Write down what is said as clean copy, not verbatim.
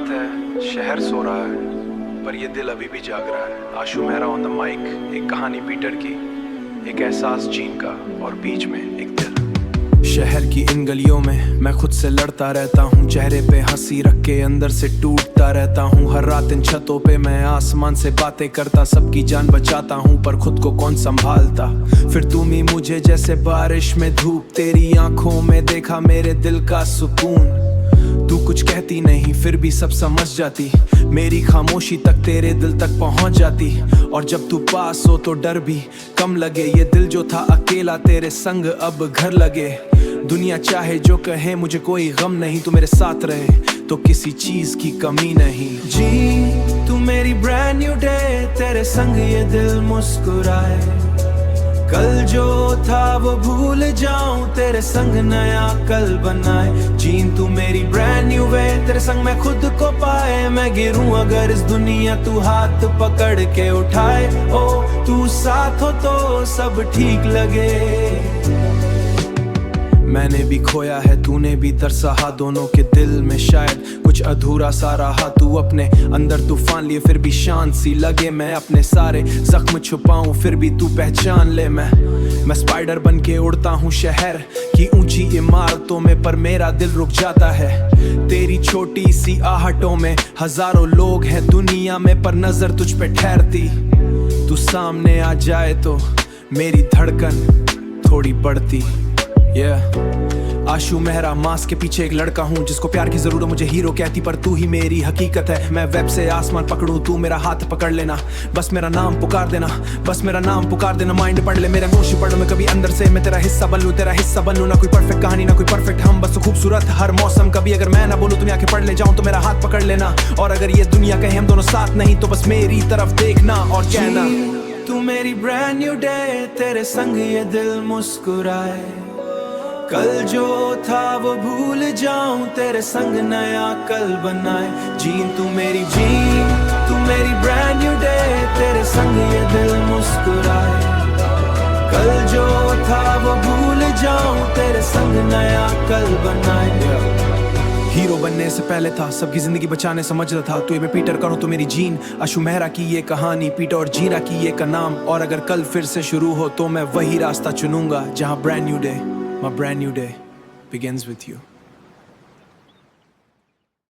रात है, शहर सो रहा है, पर ये दिल अभी भी जाग रहा है। आशु मेहरा ऑन द माइक, एक कहानी पीटर की, एक एहसास जीन का और बीच में एक दिल। शहर की इन गलियों में मैं खुद से लड़ता रहता हूँ, चेहरे पे हंसी रख के अंदर से टूटता रहता हूँ। हर रात इन छतों पे मैं आसमान से बातें करता, सबकी जान बचाता हूँ पर खुद को कौन संभालता। फिर तुम ही मुझे जैसे बारिश में धूप, तेरी आंखों में देखा मेरे दिल का सुकून। तू कुछ कहती नहीं फिर भी सब समझ जाती, मेरी खामोशी तक तेरे दिल तक पहुंच जाती। और जब तू पास हो तो डर भी कम लगे, ये दिल जो था अकेला तेरे संग अब घर लगे। दुनिया चाहे जो कहे मुझे कोई गम नहीं, तू मेरे साथ रहे तो किसी चीज की कमी नहीं। जी तू मेरी ब्रांड न्यू डे, तेरे संग ये दिल मुस्कुराए। कल जो था वो भूल जाऊं, तेरे संग नया कल बनाए। जीन तू मेरी ब्रांड न्यू वे, तेरे संग मैं खुद को पाए। मैं गिरूं अगर इस दुनिया तू हाथ पकड़ के उठाए। ओ तू साथ हो तो सब ठीक लगे। मैंने भी खोया है, तूने भी दर्द सहा, दोनों के दिल में शायद कुछ अधूरा सा रहा। तू अपने अंदर तूफान लिए फिर भी शांत सी लगे। मैं अपने सारे जख्म छुपाऊं फिर भी तू पहचान ले। मैं स्पाइडर बन के उड़ता हूँ शहर की ऊंची इमारतों में, पर मेरा दिल रुक जाता है तेरी छोटी सी आहटों में। हजारों लोग हैं दुनिया में पर नजर तुझ पे ठहरती। तू सामने आ जाए तो मेरी धड़कन थोड़ी बढ़ती। आशु मेहरा मास्क के पीछे एक लड़का हूँ जिसको प्यार की जरूरत मुझे हीरो कहती, पर तू ही मेरी हकीकत है। मैं वेब से आसमान पकड़ूं तू मेरा हाथ पकड़ लेना, बस मेरा नाम पुकार देना, बस मेरा नाम पुकार देना। माइंड पढ़ ले मेरा नोश पढ़ लो, मैं कभी अंदर से मैं तेरा हिस्सा बन लूं, तेरा हिस्सा बन लूं। ना कोई परफेक्ट कहानी ना कोई परफेक्ट हम, बस खूबसूरत हर मौसम। कभी अगर मैं ना बोलूं तुम आके पढ़ ले जाऊं तो मेरा हाथ पकड़ लेना। और अगर ये दुनिया कहे हम दोनों साथ नहीं तो बस मेरी तरफ देखना और कहना, तू मेरी ब्रांड न्यू डे, तेरे संग ये दिल मुस्कुराए। कल जो था वो भूल जाऊं, तेरे संग नया कल बनाए। जीन तू मेरी ब्रांड न्यू डे, तेरे संग ये दिल मुस्कुराए। कल जो था वो भूल जाऊं, तेरे संग नया कल बनाए। हीरो बनने से पहले था सबकी जिंदगी बचाने समझ रहा था। तू मैं पीटर करूं तो मेरी जीन, आशु मेहरा की ये कहानी, पीटर और जीरा की ये का नाम। और अगर कल फिर से शुरू हो तो मैं वही रास्ता चुनूंगा जहां brand new day, my brand new day begins with you.